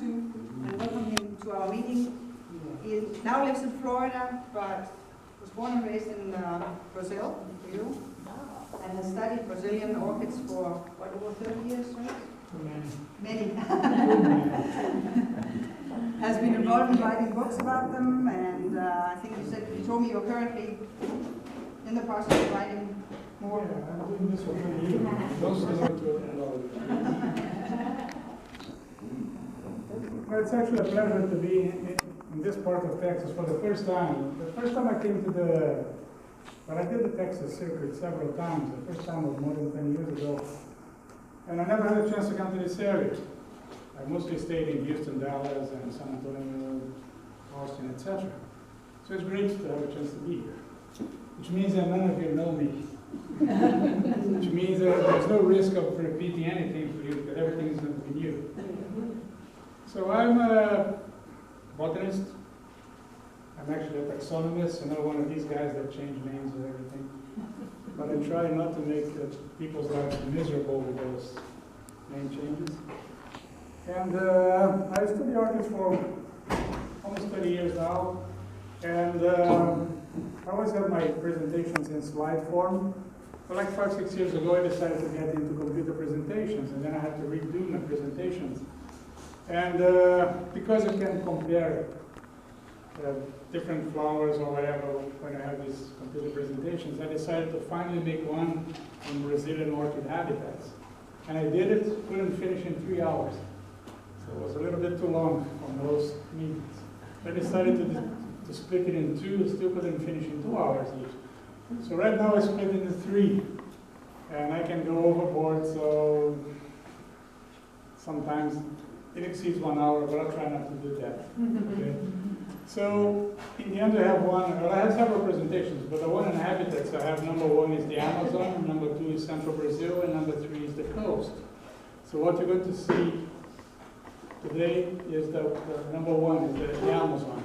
to and welcome him to our meeting. He now lives in Florida, but was born and raised in Brazil, in Peru, and has studied Brazilian orchids for, what, over 30 years, right? Many. Has been involved in writing books about them, and I think you told me you're currently in the process of writing more. Yeah, I'm doing this for 20 years. Well, it's actually a pleasure to be in this part of Texas for the first time. The first time I came to well, I did the Texas circuit several times. The first time was more than 10 years ago. And I never had a chance to come to this area. I mostly stayed in Houston, Dallas, and San Antonio, Austin, etc. So it's great to have a chance to be here. Which means that none of you know me. Which means that there's no risk of repeating anything for you, because everything is going to be new. So I'm a botanist. I'm actually a taxonomist, another one of these guys that change names and everything. But I try not to make people's lives miserable with those name changes. And I study orchids for almost 30 years now. And I always have my presentations in slide form. But like 5-6 years ago, I decided to get into computer presentations, and then I had to redo my presentations. And because you can compare different flowers or whatever when I have these computer presentations, I decided to finally make one on Brazilian orchid habitats. And I did it, couldn't finish in 3 hours. So it was a little bit too long on those meetings. I decided to split it in two, still couldn't finish in 2 hours each. So right now I split it into 3. And I can go overboard, so sometimes it exceeds 1 hour, but I'll try not to do that. Okay? So in the end I have I have several presentations, but the one in habitats I have, number 1 is the Amazon, number 2 is Central Brazil, and number 3 is the coast. So what you're going to see today is the number 1 is the Amazon.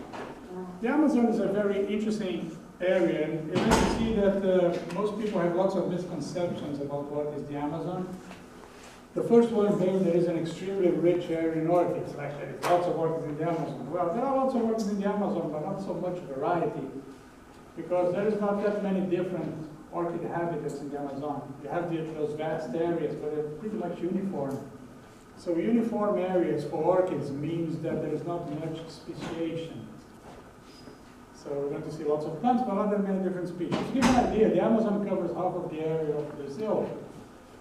The Amazon is a very interesting area, and you can see that most people have lots of misconceptions about what is the Amazon. The first one being there is an extremely rich area in orchids, like there is lots of orchids in the Amazon. Well, there are lots of orchids in the Amazon, but not so much variety, because there is not that many different orchid habitats in the Amazon. You have those vast areas, but they're pretty much uniform. So uniform areas for orchids means that there is not much speciation. So we're going to see lots of plants, but not that many different species. To give you an idea, the Amazon covers half of the area of Brazil.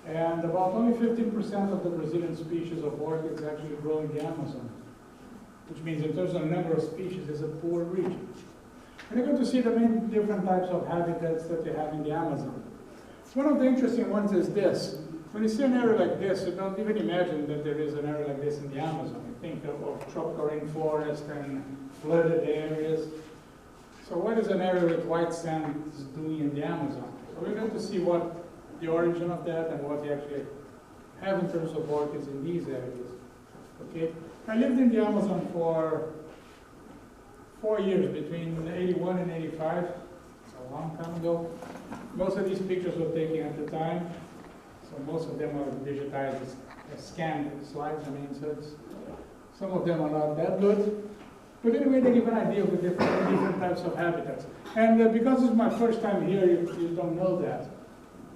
And about only 15% of the Brazilian species of orchids actually grow in the Amazon, which means in terms of the number of species, it's a poor region. And you're going to see the many different types of habitats that they have in the Amazon. One of the interesting ones is this. When you see an area like this, you don't even imagine that there is an area like this in the Amazon. You think of tropical rainforest and flooded areas. So what is an area with white sand doing in the Amazon? So we're going to see what the origin of that and what they actually have in terms of orchids in these areas. Okay, I lived in the Amazon for 4 years, between 81 and 85. It's a long time ago. Most of these pictures were taken at the time, so most of them are digitized as scanned slides. I mean, so some of them are not that good. But anyway, they give an idea of the different types of habitats. And because it's my first time here, you don't know that.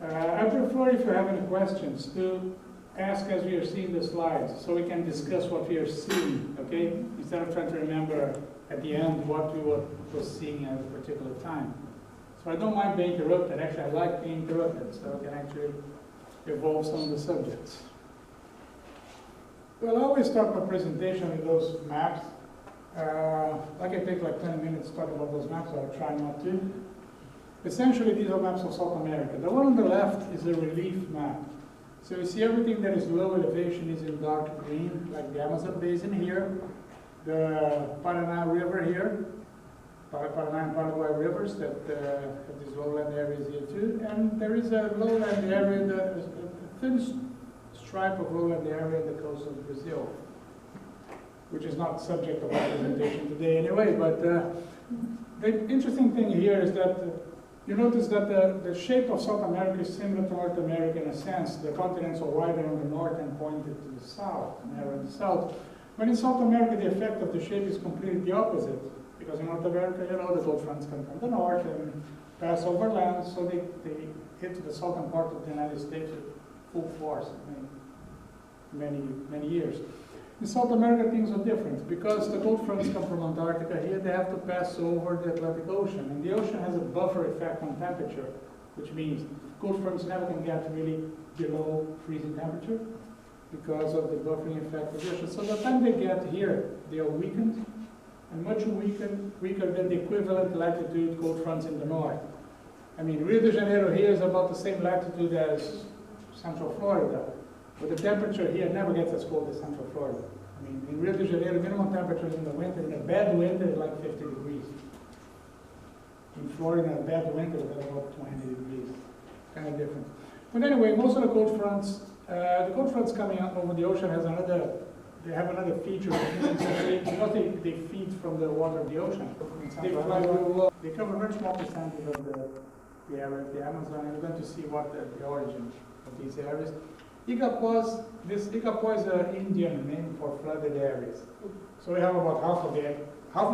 I prefer, if you have any questions, to ask as we are seeing the slides, so we can discuss what we are seeing, okay? Instead of trying to remember at the end what we were seeing at a particular time. So I don't mind being interrupted. Actually, I like being interrupted, so I can actually evolve some of the subjects. Well, I always start my presentation with those maps. Like I take like 20 minutes to talk about those maps, so I'll try not to. Essentially, these are maps of South America. The one on the left is a relief map. So you see everything that is low elevation is in dark green, like the Amazon basin here, the Paraná River here, Paraná and Paraguay rivers that have these lowland areas here too. And there is a lowland area, a thin stripe of lowland area on the coast of Brazil, which is not subject of our presentation today anyway. But the interesting thing here is that you notice that the shape of South America is similar to North America in a sense. The continents are wider on the north and pointed to the south, narrow in the south. But in South America, the effect of the shape is completely the opposite. Because in North America, you know, the cold fronts come from the north and pass over land, so they hit the southern part of the United States with full force, many years. In South America, things are different. Because the cold fronts come from Antarctica here, they have to pass over the Atlantic Ocean. And the ocean has a buffer effect on temperature, which means cold fronts never can get really below freezing temperature because of the buffering effect of the ocean. So by the time they get here, they are weakened, and much weaker than the equivalent latitude cold fronts in the north. I mean, Rio de Janeiro here is about the same latitude as Central Florida, but the temperature here never gets as cold as Central Florida. I mean, in Rio de Janeiro, minimum temperatures in the winter, in a bad winter, is like 50 degrees. In Florida, in a bad winter, it's about 20 degrees. Kind of different. But anyway, most of the cold fronts coming out over the ocean they have another feature. Because they feed from the water of the ocean. They fly very low. They cover a very small percentage of the area of the Amazon, and we're going to see what the origin of these areas. Igapó is an Indian name for flooded areas. So we have about half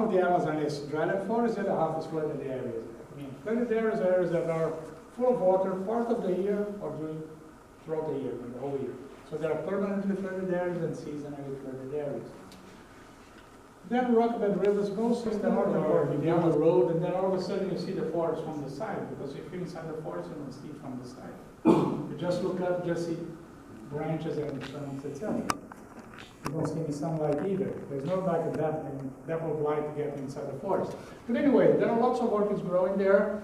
of the Amazon is dryland forest, and the other half is flooded areas. I mean, flooded areas are areas that are full of water part of the year or throughout the year, the whole year. So there are permanently flooded areas and seasonally flooded areas. Then rockbed rivers mostly in the northern part, you down the road, and then all of a sudden you see the forest from the side, because if you're inside the forest, you don't see it from the side. You just look up, just see branches and trunks, etc. You don't see any sunlight either. There's no like a depth of light to get inside the forest. But anyway, there are lots of orchids growing there,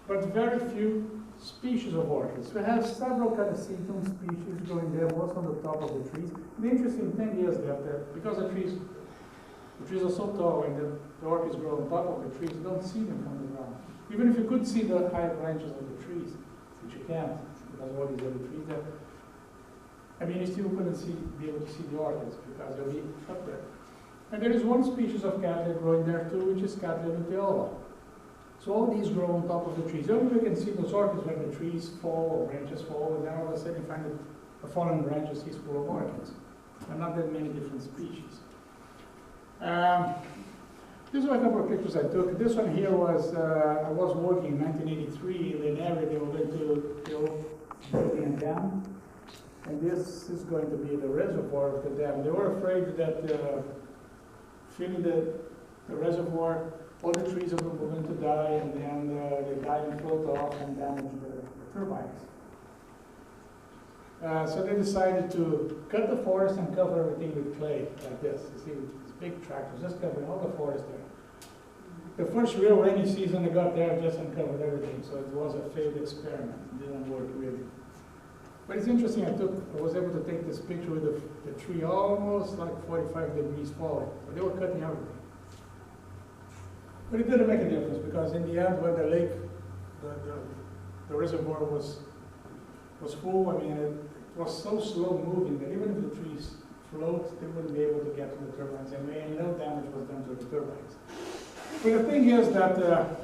but very few species of orchids. We have several caducetum species growing there, most on the top of the trees. The interesting thing is that because the trees are so tall and the orchids grow on top of the trees, you don't see them from the ground. Even if you could see the high branches of the trees, which you can't, because of all these other trees there, I mean, you still couldn't be able to see the orchids because they'll be up there. And there is one species of cattleya growing there too, which is Cattleya luteola. So all these grow on top of the trees. Only you can see those orchids when the trees fall or branches fall, and then all of a sudden you find that the fallen branches is full of orchids. And not that many different species. These are a couple of pictures I took. This one here was, I was working in 1983 in an area they were going to build a dam. And this is going to be the reservoir of the dam. They were afraid that filling the reservoir, all the trees were going to die, and then they die and float off and damage the turbines. So they decided to cut the forest and cover everything with clay, like this. You see, these big tractors just covering all the forest there. The first real rainy season they got there just uncovered everything, so it was a failed experiment. It didn't work really. But it's interesting, I was able to take this picture with the tree almost like 45 degrees forward. So they were cutting everything. But it didn't make a difference, because in the end, when the lake, the reservoir was full, I mean, it was so slow moving that even if the trees float, they wouldn't be able to get to the turbines anyway, and no damage was done to the turbines. But the thing is that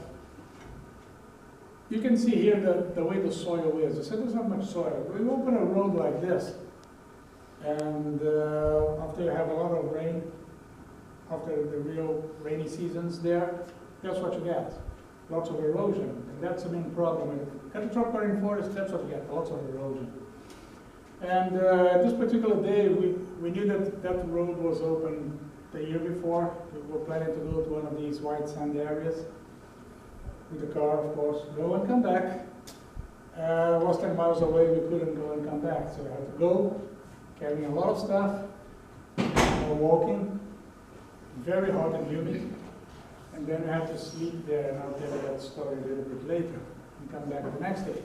you can see here the way the soil is. I said there's not much soil. We open a road like this, and after you have a lot of rain, after the real rainy seasons there, that's what you get. Lots of erosion, and that's the main problem. Cut the tropical rainforest, that's what you get, lots of erosion. And this particular day, we knew that road was open the year before. We were planning to go to one of these white sand areas with the car, of course, go and come back. Was 10 miles away, we couldn't go and come back, so we had to go, carrying a lot of stuff, walking, very hot and humid, and then we had to sleep there, and I'll tell you that story a little bit later, and come back the next day.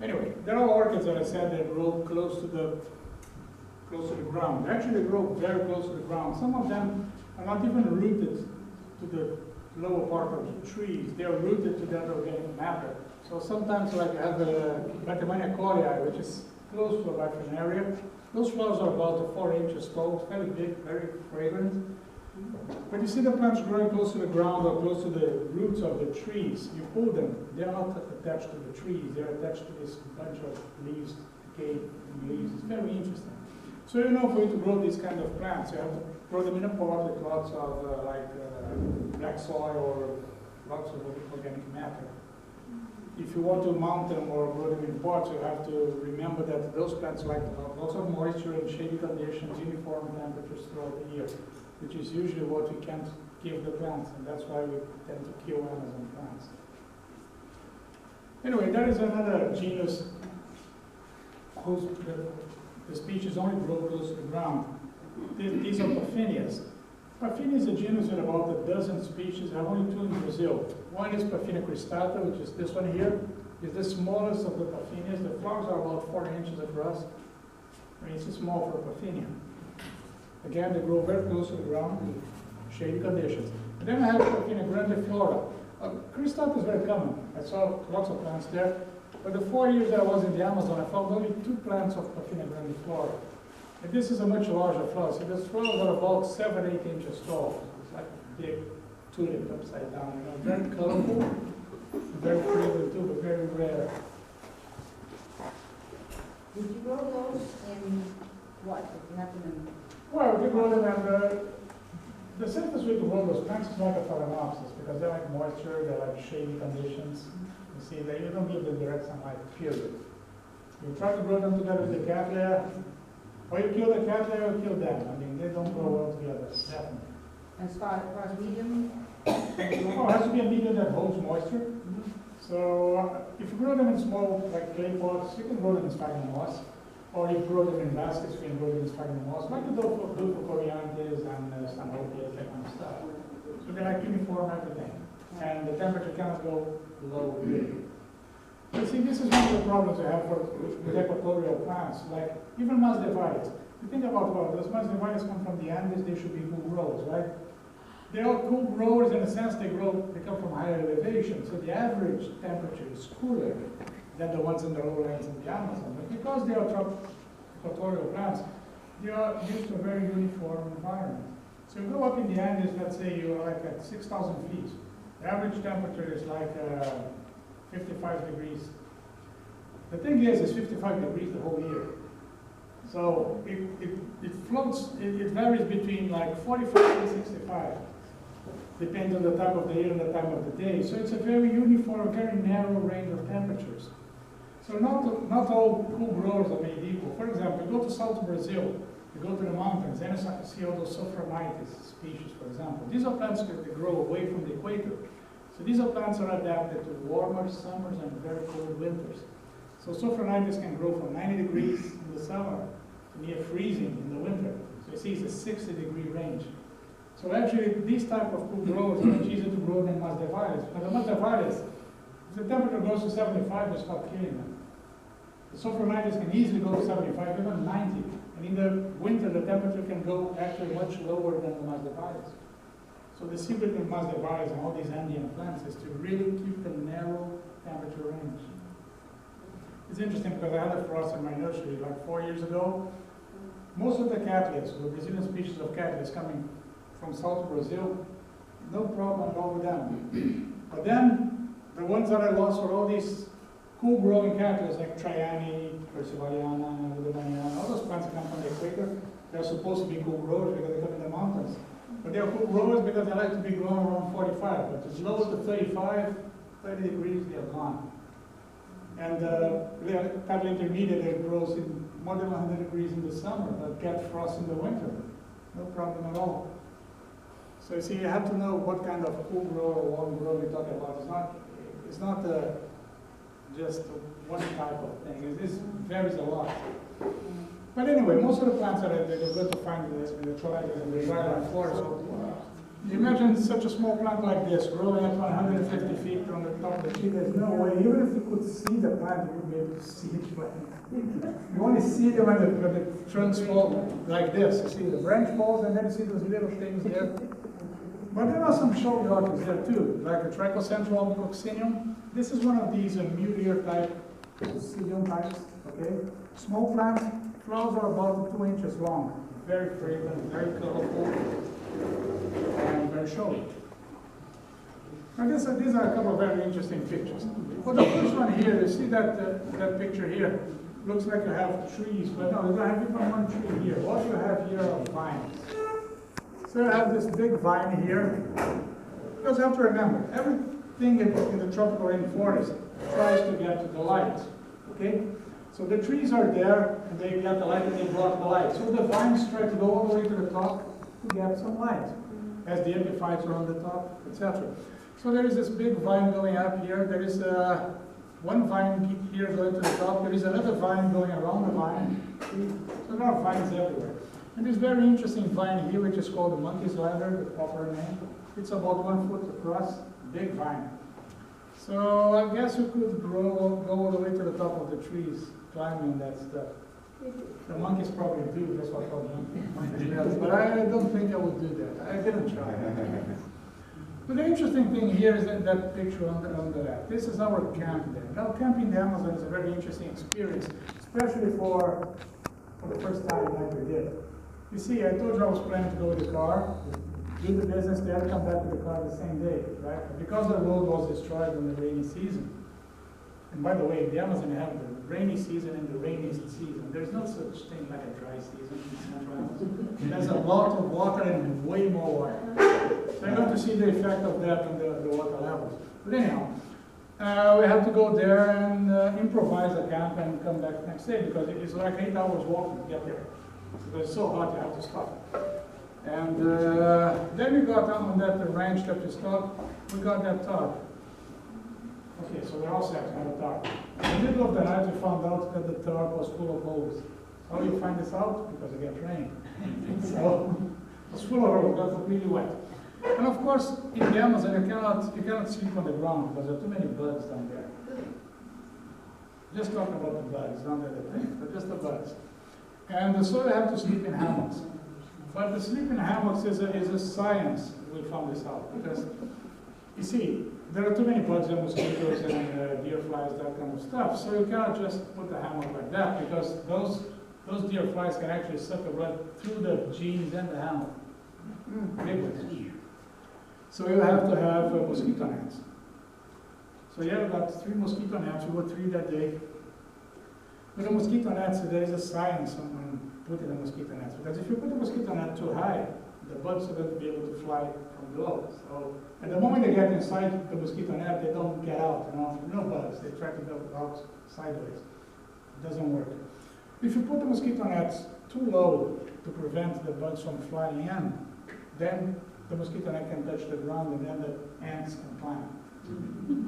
Anyway, there are orchids, as I said, that grow close to the ground. Actually, they grow very close to the ground. Some of them are not even rooted to the lower part of the trees. They are rooted to that organic matter. So sometimes, like you have the Batemania coriae, which is close to a bifront area. Those flowers are about 4 inches tall, very big, very fragrant. When you see the plants growing close to the ground or close to the roots of the trees, you pull them. They're not attached to the trees. They're attached to this bunch of leaves, decayed leaves. It's very interesting. So you know, for you to grow these kind of plants, you have to grow them in a pot with lots of black soil or lots of organic matter. If you want to mount them or grow them in pots, you have to remember that those plants like lots of moisture and shady conditions, uniform temperatures throughout the year, which is usually what we can't give the plants, and that's why we tend to kill Amazon plants. Anyway, there is another genus whose the species only grow close to the ground. These are Parfenias. Parfenia is a genus with about a dozen species. I have only 2 in Brazil. One is Parfenia cristata, which is this one here. It's the smallest of the Parfenias. The flowers are about 4 inches across. I mean, it's small for a Parfenia. Again, they grow very close to the ground in shady conditions. And then I have Parfenia grandiflora. Cristata is very common. I saw lots of plants there. But the 4 years that I was in the Amazon, I found only 2 plants of Parfenia grandiflora. And this is a much larger flower. So these flowers are about 7, 8 inches tall. It's like a big tulip upside down. You know, very colorful, very fragrant too, but very rare. Did you grow those in what? Did you have them in? Well, we grow them, and the simplest way to grow those plants is like a phalaenopsis, because they like moisture, they like shady conditions. You see, that you don't give them direct sunlight, period. You try to grow them together with the cattleya, or you kill the cattleya or kill them. I mean, they don't grow well together, definitely. As far as medium? Oh, it has to be a medium that holds moisture. So if you grow them in small, like clay pots, you can grow them in sphagnum moss. Or if you grow them in baskets, you can grow them in sphagnum moss, like you do for corianders and stanhopias, that kind of stuff. So they like uniform everything. And the temperature cannot go below really. You see, this is one of the problems we have with equatorial plants, like even Masdevallias. You think about, well, those Masdevallias come from the Andes, they should be cool growers, right? They are cool growers in the sense they come from higher elevation, so the average temperature is cooler than the ones in the lowlands in the Amazon. But because they are equatorial plants, they are used to a very uniform environment. So you go up in the Andes, let's say you're like at 6,000 feet. The average temperature is like 55 degrees. The thing is, it's 55 degrees the whole year. So it floats, it varies between like 45 and 65. Depends on the time of the year and the time of the day. So it's a very uniform, very narrow range of temperatures. So not all cool growers are made equal. For example, you go to South Brazil, you go to the mountains, and you see all those Sophronitis species, for example. These are plants that grow away from the equator. So these are plants that are adapted to warmer summers and very cold winters. So Sophronitis can grow from 90 degrees in the summer to near freezing in the winter. So you see it's a 60-degree range. So actually, these type of cool growers are much easier to grow than Masdevallias. But the Masdevallias, if the temperature goes to 75, you stop killing them. The Sophronitis can easily go to 75, even 90. And in the winter, the temperature can go actually much lower than the Masdevallias. So the secret in Masdevallias and all these Andean plants is to really keep a narrow temperature range. It's interesting because I had a frost in my nursery like 4 years ago. Most of the cattleyas, the Brazilian species of cattleyas coming from South Brazil, no problem at all with them. But then, the ones that I lost were all these cool growing cattleyas like Triani, Persivaliana, Ludemaniana, all those plants that come from the equator. They're supposed to be cool growers because they come in the mountains. But they're cool growers because they like to be grown around 45. But as low as the 35, 30 degrees, they're gone. And the cattle intermediate that grows in more than 100 degrees in the summer, but get frost in the winter. No problem at all. So you see, you have to know what kind of cool grower or warm grower we're talking about. It's not just one type of thing. This varies a lot. But anyway, most of the plants that are good to find in the tropics and the dryland forest. You imagine such a small plant like this growing up 150 feet on the top of the tree. There's no way, even if you could see the plant, you would be able to see it. You only see them when the trunks fall like this. You see the branch falls, and then you see those little things there. But there are some showy orchids there too, like the Trichocentral Coccinum. This is one of these mulier type Coccinum types. Okay, small plant, flowers are about 2 inches long, very fragrant, very colorful, and very showy. Now these are a couple of very interesting pictures. Well, the first one here, you see that picture here? looks like you have trees, but no, you don't have even one tree here. What you have here are vines. So you have this big vine here. Because you have to remember, everything in the tropical rainforest tries to get to the light. Okay? So the trees are there, and they get the light and they block the light. So the vines try to go all the way to the top to get some light, as the epiphytes are on the top, etc. So there is this big vine going up here. There is one vine here going to the top. There is another vine going around the vine. So there are vines everywhere. And this very interesting vine here, which is called the monkey's ladder, the proper name. It's about 1 foot across, big vine. So I guess you could go all the way to the top of the trees, climbing on that stuff. The monkeys probably do, that's what I call monkeys. But I don't think I would do that. I didn't try. But the interesting thing here is that picture on the left. This is our camp there. Now, camping in the Amazon is a very interesting experience, especially for the first time like we did. You see, I told you I was planning to go with the car, do the business there, come back with the car the same day, right? Because the road was destroyed in the rainy season. And by the way, in the Amazon you have the rainy season and the rainiest season. There's no such thing like a dry season in Central Amazon. There's a lot of water and way more water. So you're going to see the effect of that on the water levels. But anyhow, we have to go there and improvise a camp and come back the next day because it's like 8 hours walking to get there. So it's so hot you have to stop. And then we got on that ranch that we stopped, we got that tarp. Okay, so we're all set to have a tarp. In the middle of the night we found out that the tarp was full of holes. How do you find this out? Because it got rain. So it was full of holes, it got really wet. And of course, in the Amazon you cannot sleep on the ground because there are too many bugs down there. Just talk about the bugs, not the other things, but just the bugs. And so you have to sleep in hammocks. But the sleep in hammocks is a science, we found this out. Because, you see, there are too many bugs and mosquitoes and deer flies, that kind of stuff. So you cannot just put the hammock like that because those deer flies can actually suck the blood through the jeans and the hammock. Big ones. So you have to have mosquito nets. So yeah, we got 3 mosquito nets, we got 3 that day. With the mosquito nets, there is a science on putting the mosquito nets. Because if you put the mosquito net too high, the bugs are going to be able to fly from below. So at the moment they get inside the mosquito net, they don't get out. No bugs. They try to go out sideways. It doesn't work. If you put the mosquito nets too low to prevent the bugs from flying in, then the mosquito net can touch the ground and then the ants can climb.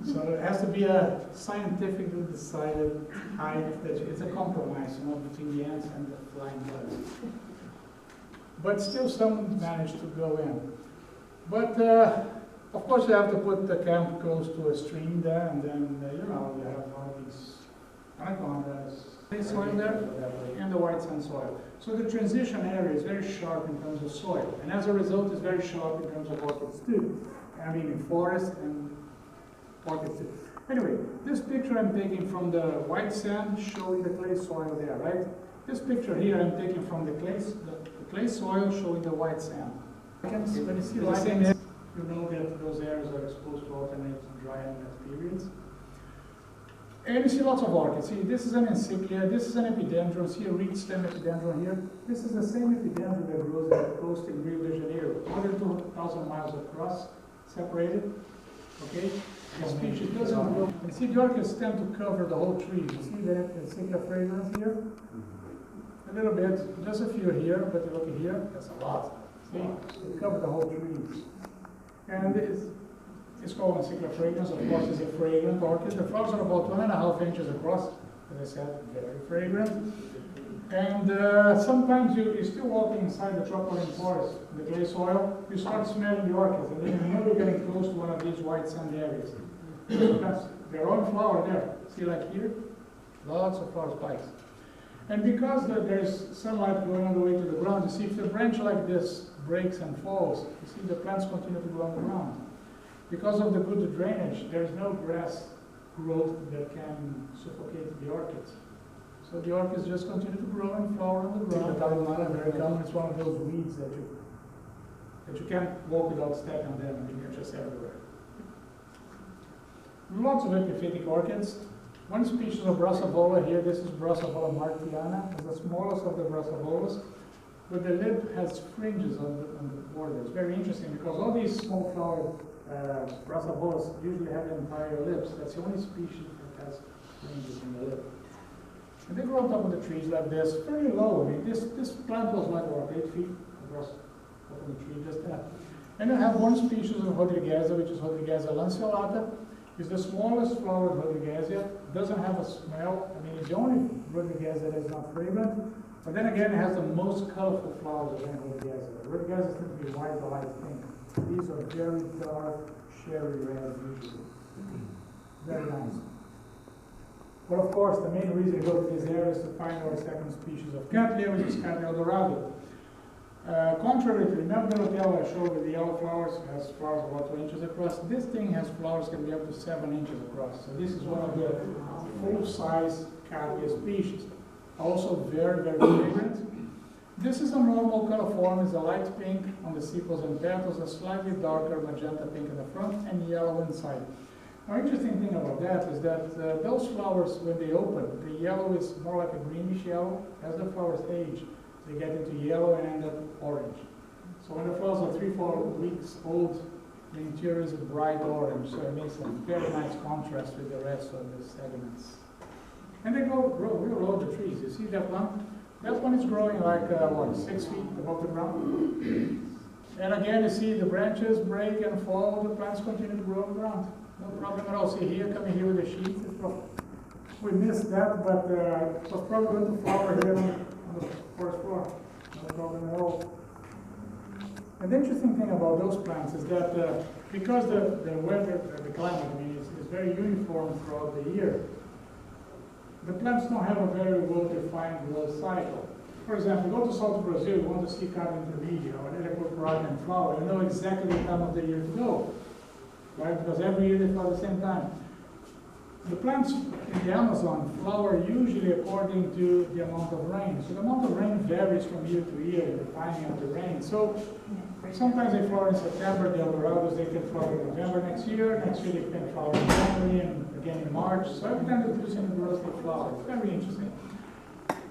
So it has to be a scientifically decided height. That it's a compromise, between the ants and the flying bugs. But still, some managed to go in. But of course, you have to put the camp close to a stream there, and then you have all these anacondas, clay soil there, and the white sand soil. So the transition area is very sharp in terms of soil, and as a result, it's very sharp in terms of orchids too. I mean, in forest and orchids too. Anyway, this picture I'm taking from the white sand, showing the clay soil there, right? This picture here I'm taking from the clay soil, showing the white sand. When you see the same, you know that those areas are exposed to alternate dry and wet periods. And you see lots of orchids. See, this is an encyclia, this is an epidendron. See a reed stem epidendron here. This is the same epidendron that grows at the coast in Rio de Janeiro, more than 2,000 miles across, separated. Okay? The species doesn't grow. And see, the orchids tend to cover the whole tree. You see the encyclia fragrance here? A little bit, just a few here, but you look here, that's a lot. See, they cover the whole tree. And it's called encyclia fragrance. Of course, it's a fragrant orchid. The flowers are about 1.5 inches across. As I said, very fragrant. And sometimes you're still walking inside the tropical rainforest, the clay soil, you start smelling the orchids, and then you know you're getting close to one of these white sand areas. Because they're all flower there. See, like here, lots of flower spikes. And because there's sunlight going all the way to the ground, you see, if the branch like this breaks and falls, you see the plants continue to grow on the ground. Because of the good drainage, there's no grass growth that can suffocate the orchids. So the orchids just continue to grow and flower on the ground. Very common. It's one of those weeds that you can't walk without stepping on them, and they're just everywhere. Lots of epiphytic orchids. One species of brassavola here, this is Brassavola martiana, it's the smallest of the brassavolas, but the lip has fringes on the border. It's very interesting because all these small flowered brassavolas usually have entire lips. That's the only species that has fringes in the lip. And they grow on top of the trees like this, very low. I mean, this plant was like, what, 8 feet across top of the tree, just that. And I have one species of Rodrigueza, which is Rodrigueza lanceolata. It's the smallest flowered Rodrigueza. Doesn't have a smell. I mean, it's the only Rodrigueza that is not fragrant. But then again, it has the most colorful flowers of any Rodrigueza. Rodriguezas tend to be white or light pink. These are very dark, cherry red usually. Very nice. But of course, the main reason to go to this area is to find our second species of cattleya, which is Cattleya dorado. Contrary to, remember the hotel I showed with the yellow flowers, it has flowers about 2 inches across. This thing has flowers that can be up to 7 inches across. So this is one of the full-size cattleya species. Also very, very fragrant. This is a normal color form. It's a light pink on the sepals and petals, a slightly darker magenta pink in the front, and yellow inside. Now, interesting thing about that is that those flowers, when they open, the yellow is more like a greenish yellow. As the flowers age, they get into yellow and end up orange. So when the flowers are 3-4 weeks old, the interior is a bright orange, so it makes a very nice contrast with the rest of the segments. And they grow real low the trees. You see that one? That one is growing like, 6 feet above the ground. And again, you see the branches break and fall, the plants continue to grow on the ground. No problem at all. See here, coming here with the sheets. We missed that, but it was probably going to flower here on the first floor. No problem at all. And the interesting thing about those plants is that because the weather, the climate, I mean, is very uniform throughout the year, the plants don't have a very well-defined growth cycle. For example, go to South Brazil, you want to see Cabo intermedia or Elecoprod and flower, you know exactly the time of the year to go, right? Because every year they flower at the same time. The plants in the Amazon flower usually according to the amount of rain. So the amount of rain varies from year to year, the timing of the rain. So sometimes they flower in September, the Eldorados, they can flower in November next year they can flower in January and again in March. So every time they produce in the growth, they flower. It's very interesting.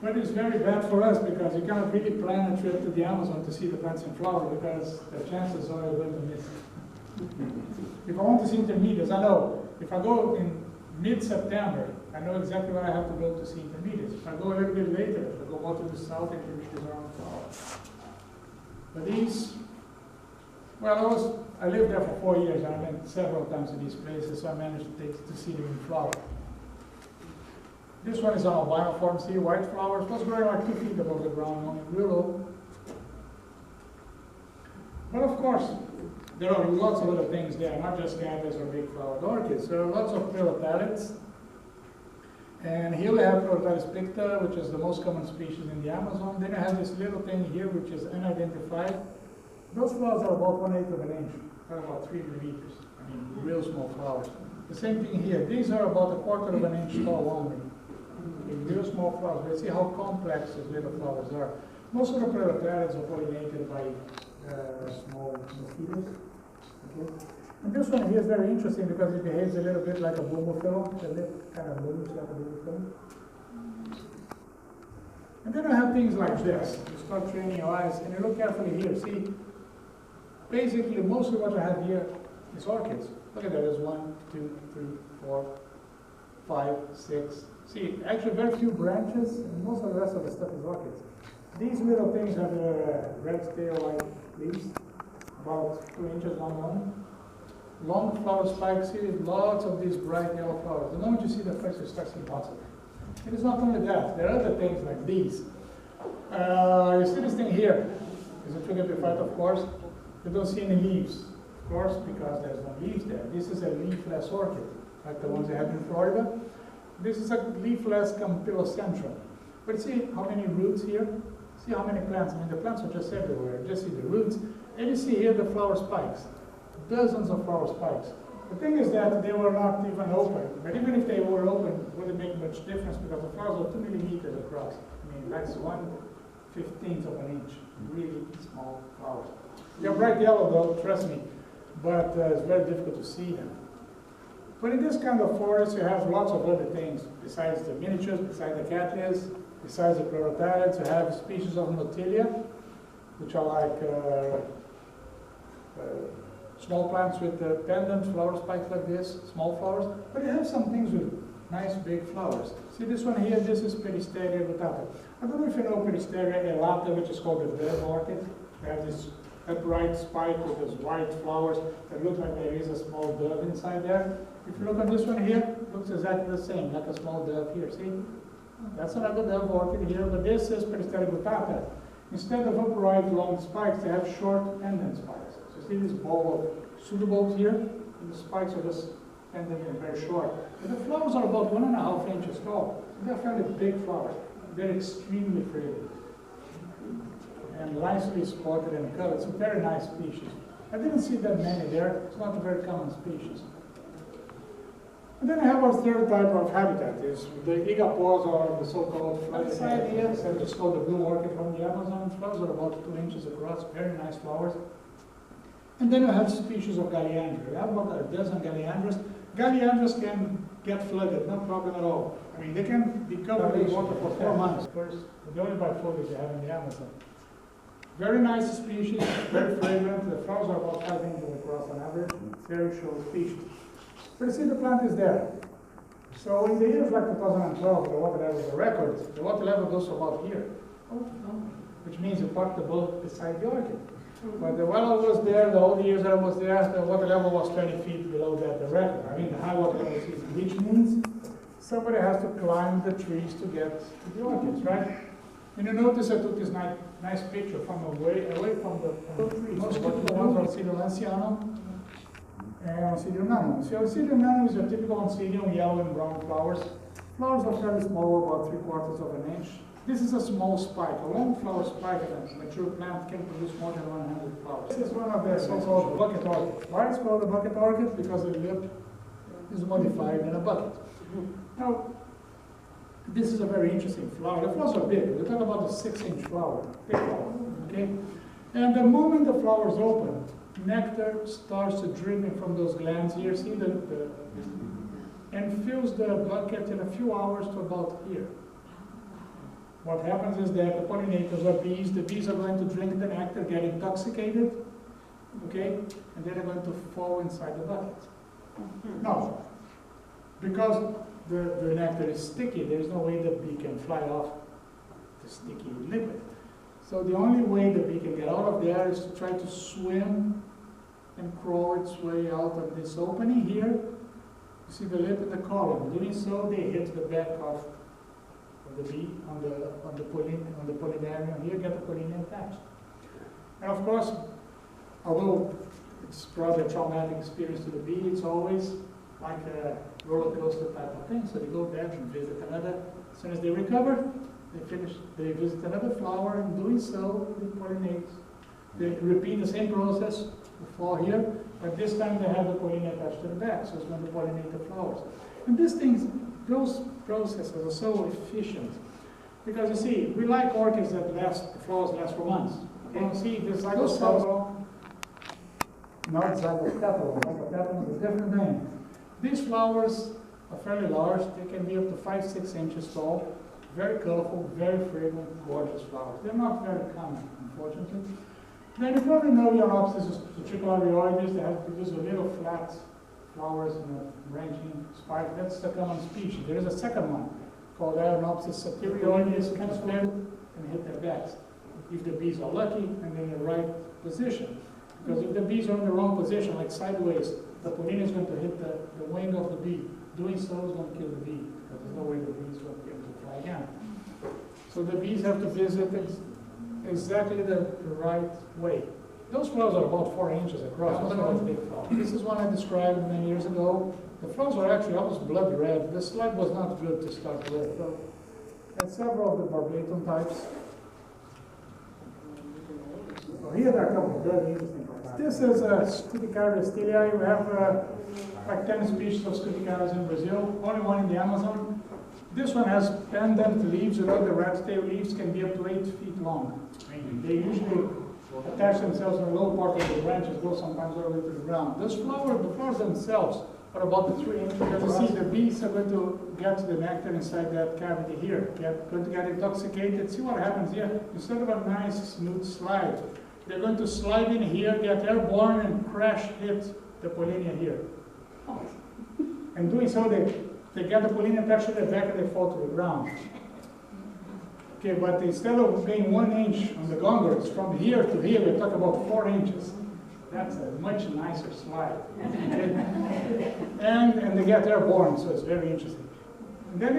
But it's very bad for us because you cannot really plan a trip to the Amazon to see the plants in flower because the chances are you're going to miss it. If I want to see intermediates, I know if I go in mid-September, I know exactly where I have to go to see intermediates. If I go a little bit later, if I go more to the south, intermediates are on flower. But these, well, I lived there for 4 years. I went several times to these places, so I managed to see them in flower. This one is on albino form. See, white flowers. It was growing like 2 feet above the ground, only real low. But of course, there are lots of other things there, not just cattleys or big flowered orchids. There are lots of pleuropellids. And here we have Pleuropellidis picta, which is the most common species in the Amazon. Then I have this little thing here, which is unidentified. Those flowers are about 1/8 of an inch, or about 3 millimeters. I mean, real small flowers. The same thing here. These are about 1/4 of an inch tall only. Real small flowers. But see how complex these little flowers are. Most of the pleuropellids are pollinated by small mosquitoes. Okay. And this one here is very interesting because it behaves a little bit like a bumblefill. The lip kind of moves like a bumblefill. And then I have things like this. You start training your eyes and you look carefully here. See, basically most of what I have here is orchids. Look at that. There's 1, 2, 3, 4, 5, 6. See, actually very few branches, and most of the rest of the stuff is orchids. These little things have red tail-like leaves, about 2 inches long. Long flower spikes, see lots of these bright yellow flowers. The moment you see the first, you start seeing lots of them. It is not only that, there are other things like these. You see this thing here, is a twig epiphyte, of course. You don't see any leaves, of course, because there's no leaves there. This is a leafless orchid, like the ones they have in Florida. This is a leafless Campylocentrum. But see how many roots here? See how many plants? I mean, the plants are just everywhere. Just see the roots. And you see here the flower spikes. Dozens of flower spikes. The thing is that they were not even open. But even if they were open, it wouldn't make much difference because the flowers are 2 millimeters across. I mean, that's 1/15 of an inch. Really small flowers. They're bright yellow though, trust me. But it's very difficult to see them. But in this kind of forest, you have lots of other things besides the miniatures, besides the cattleys, besides the chlorothallids. You have species of Notilia, which are like small plants with pendant flower spikes like this, small flowers. But you have some things with nice big flowers. See this one here? This is Peristeria gutata. I don't know if you know Peristeria elata, which is called the dove orchid. They have this upright spike with those white flowers that look like there is a small dove inside there. If you look at this one here, it looks exactly the same, like a small dove here. See? That's another dove orchid here, but this is Peristeria gutata. Instead of upright long spikes, they have short pendant spikes. So you see this ball of pseudobulbs here? And the spikes are just pendant and very short. And the flowers are about 1.5 inches tall. So they're fairly big flowers. They're extremely pretty. And nicely spotted and colored. It's a very nice species. I didn't see that many there. It's not a very common species. And then I have our third type of habitat, is the igapause, or the so-called flooded ideas. I just called the blue orchid from the Amazon. Flowers are about 2 inches across, very nice flowers. And then you have species of galliandra. We have about a dozen galliandras. Galliandras can get flooded, no problem at all. I mean, they can be covered with water for 4 months. First, the only by foliage you have in the Amazon. Very nice species, very fragrant. The flowers are about 5 inches across on average. Very short species. But you see, the plant is there. So in the years like 2012, the water level was a record. The water level goes to about here, which means you park the boat beside the orchid. But while I was there, the whole years that I was there, the water level was 20 feet below that, the record. I mean, the high water level season, which means somebody has to climb the trees to get to the orchids, right? And you notice I took this nice picture from away from the trees. Most typical ones are Oncidium lancianum and Oncidium nanum. So Oncidium nanum is a typical Oncidium, yellow and brown flowers. Flowers are fairly small, about 3/4 of an inch. This is a small spike. A long flower spike in a mature plant can produce more than 100 flowers. This is one of the so-called bucket orchids. Why is it called a bucket orchid? Because the lip is modified in a bucket. Now, this is a very interesting flower. The flowers are big. We're talking about a 6-inch flower, big flower, okay? And the moment the flowers open, nectar starts to dripping from those glands here, see and fills the bucket in a few hours to about here. What happens is that the pollinators are bees. The bees are going to drink the nectar, get intoxicated, okay? And then they're going to fall inside the bucket. Now, because the nectar is sticky, there's no way the bee can fly off the sticky liquid. So the only way the bee can get out of there is to try to swim and crawl its way out of this opening here. You see the lip and the column. Doing so, they hit the back of the bee on the pollinarium here, get the pollen attached. And of course, although it's probably a traumatic experience to the bee, it's always like a roller coaster type of thing. So they go there and visit another. As soon as they recover, they visit another flower, and doing so, they pollinate. They repeat the same process the fall here, but this time they have the pollen attached to the back, so it's going to pollinate the flowers. And those processes are so efficient, because you see, we like orchids that the flowers last for months. Okay? You see, this zygopetalum, not zygopetalum, zygopetalum is a different name. These flowers are fairly large. They can be up to 5-6 inches tall. Very colorful, very fragrant, gorgeous flowers. They're not very common, unfortunately. Then you probably know Eunopsis utriculariornis. They have produce a little flat flowers in a branching spike. That's the common species. There is a second one called Eunopsis satiriornis, kind of spread and hit their backs. If the bees are lucky and in the right position. Because if the bees are in the wrong position, like sideways, the pollen is going to hit the wing of the bee. Doing so is going to kill the bee, because there's no way the bee is going to be able to fly again. So the bees have to visit exactly the right way. Those flowers are about 4 inches across. Those are big flowers. This is one I described many years ago. The flowers are actually almost blood red. The slide was not good to start with. So, and several of the barbatum types. So here there are a couple of very interesting plants. This is Scuticaria stylii. We have like 10 species of Scuticarias in Brazil, only one in the Amazon. This one has pendant leaves. You know, the rat tail leaves can be up to 8 feet long. They usually attach themselves on the lower part of the branches, go sometimes all the way to the ground. The flowers themselves What about the 3 inch? Because you see the bees are going to get to the nectar inside that cavity here. They're going to get intoxicated. See what happens here? Instead of a nice smooth slide, they're going to slide in here, get airborne, and crash hit the pollinia here. And doing so, they get the pollinia attached to their back and they fall to the ground. Okay, but instead of being 1 inch on the gongers, from here to here, we talk about 4 inches. That's a much nicer slide. and they get airborne, so it's very interesting. And then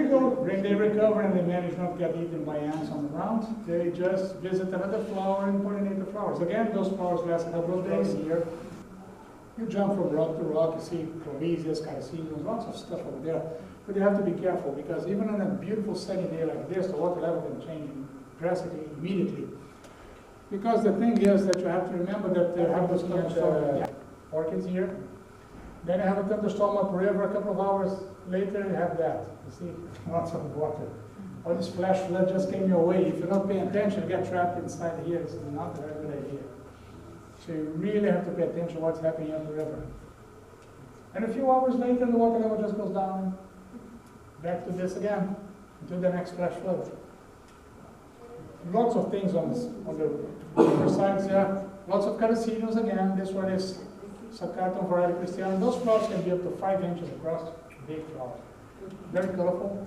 they recover and they manage not to get eaten by ants on the ground. They just visit another flower and pollinate the flowers. Again, those flowers last a couple of days here. You jump from rock to rock, you see Clovesias, Caeciliums, lots of stuff over there. But you have to be careful because even on a beautiful sunny day like this, the water level can change drastically immediately. Because the thing is that you have to remember that they have those orchids here. Then you have a thunderstorm upriver, a couple of hours later you have that. You see, lots of water. All this flash flood just came your way. If you're not paying attention, you get trapped inside here. It's not a very good idea. So you really have to pay attention to what's happening on the river. And a few hours later, the water level just goes down, back to this again, until the next flash flood. Lots of things on the river sides there. Lots of Caeciliums again. This one is Subcatum variety Christiana. Those flowers can be up to 5 inches across, big flowers. Very colorful.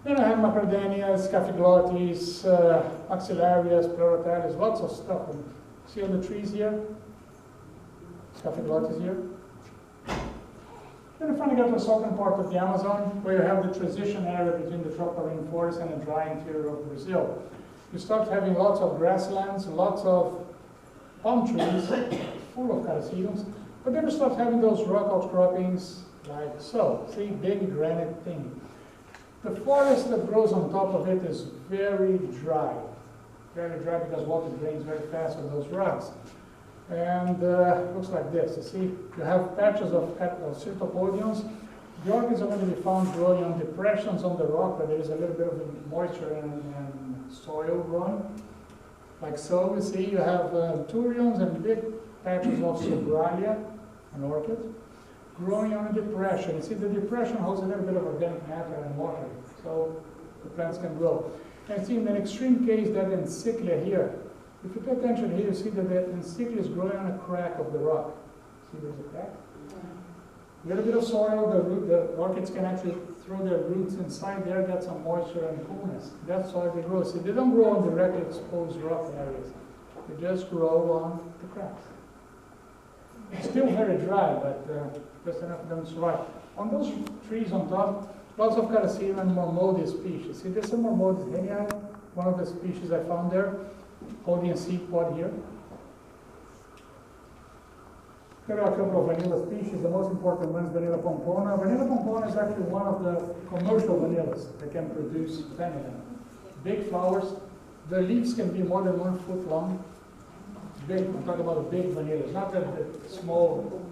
Then I have Macradamias, Cafeglottis, Maxillarias, Pleurotalis, lots of stuff. See on the trees here? Cafeglottis here. Then you finally get to the southern part of the Amazon, where you have the transition area between the tropical rainforest and the dry interior of Brazil. You start having lots of grasslands, lots of palm trees, full of Caeciliums, but then you start having those rock outcroppings like so. See, big granite thing. The forest that grows on top of it is very dry because water drains very fast on those rocks. And looks like this. You see, you have patches of Cirtopodiums. The orchids are going to be found growing on depressions on the rock where there is a little bit of moisture and soil growing. Like so, you see, you have Turions and big patches of Sobralia, an orchid, growing on a depression. You see, the depression holds a little bit of organic matter and water, so the plants can grow. And see, in an extreme case, that encyclia here, if you pay attention here, you see that the encyclia is growing on a crack of the rock. See, there's a crack? A little bit of soil, the orchids can actually throw their roots inside there, get some moisture and coolness. That's why they grow. See, they don't grow on directly exposed rock areas. They just grow on the cracks. It's still very dry, but just enough for them to survive. On those trees on top, lots of Caecilium and Mormodius species. See, there's some Mormodius henii, one of the species I found there, holding a seed pod here. There are a couple of vanilla species. The most important one is Vanilla pompona. Vanilla pompona is actually one of the commercial vanillas that can produce vanilla. Big flowers. The leaves can be more than 1 foot long. Big, I'm talking about the big vanillas, not the small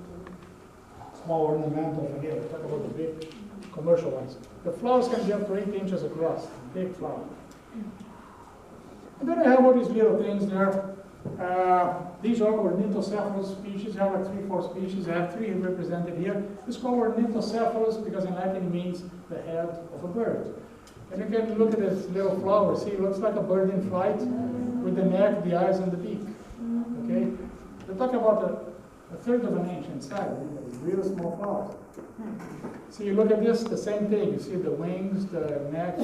ornamental vanilla. I'm talking about the big commercial ones. The flowers can be up to 8 inches across. Big flower. And then I have all these little things there. These are ornithocephalus species. I have like 3-4 species. I have 3 represented here. It's called ornithocephalus because in Latin it means the head of a bird. And you can look at this little flower. See, it looks like a bird in flight with the neck, the eyes, and the beak. Okay? We're talking about a third of an inch inside. Really small flowers. So you look at this, the same thing. You see the wings, the neck,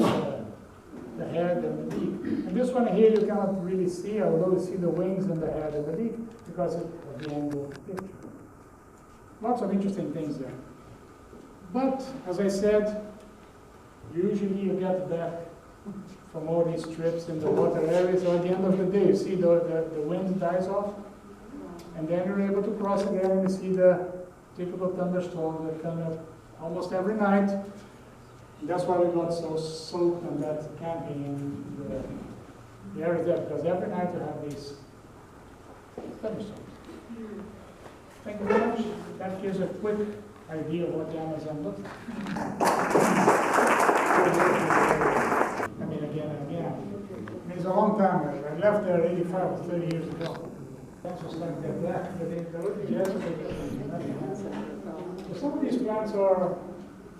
the head and the beak. And this one here you cannot really see, although you see the wings and the head and the beak because of the angle of the picture. Lots of interesting things there. But, as I said, usually you get back from all these trips in the water areas, so at the end of the day you see the wind dies off, and then you're able to cross again and you see the typical thunderstorms that come up almost every night. That's why we got so soaked on that camping in the area there, because every night you have these thunderstorms. Thank you very much. That gives a quick idea of what the Amazon looks like. I mean, again and again. I mean, it's a long time. I left there 85 or 30 years ago. That's just like that black, but they look at So some of these plants are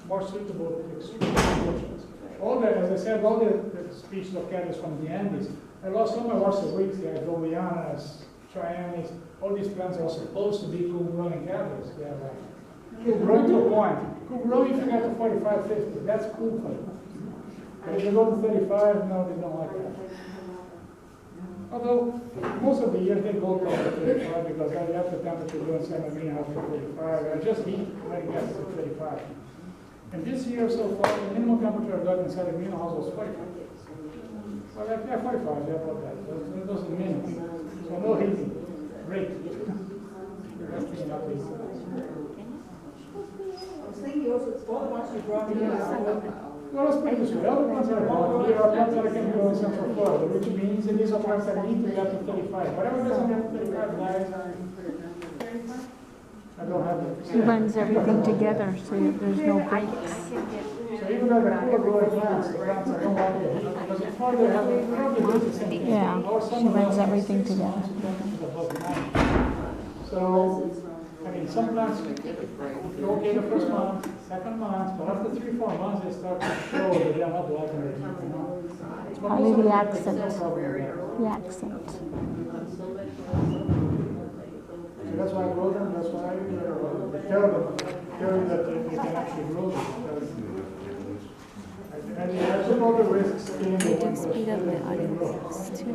more suitable to extreme conditions. All the, as I said, all the species of cactus from the Andes. I lost all my Weslaco, the Idolianas, Trianis. All these plants are supposed to be cool-growing cactus. They are like cool-growing to a point. Cool-growing, if you get to 45, 50, that's cool for them. But if you go to 35, no, they don't like that. Although, most of the year they go to 35 because I left the temperature doing San Marino for 35. I just heat when it gets to 35. And this year so far, the minimum temperature I got in San Marino house was 45. Well, yeah, 45, yeah, about that. It doesn't mean anything. So no heating. Great. That's the enough heat. I was thinking also, all the ones you brought in. Well, let's put it this way. All the plants that I bought here are plants that I can grow in Central Florida, which means that these are plants that need to get to 35. Whatever doesn't get to 35 dies. I don't have it. He runs everything together so there's no breaks. So even though the cooler growing plants, the plants I don't want to heat, because in Florida they have probably the same thing. Yeah, she runs everything together. So, I mean, some plants you're okay the first month, second month, but after 3-4 months they start to show that they are not liking it. You know? Probably the accent. The accent. So that's why I grow them, that's why I tell them that they can actually grow them. And I took all the risks in the Speed up the audio too.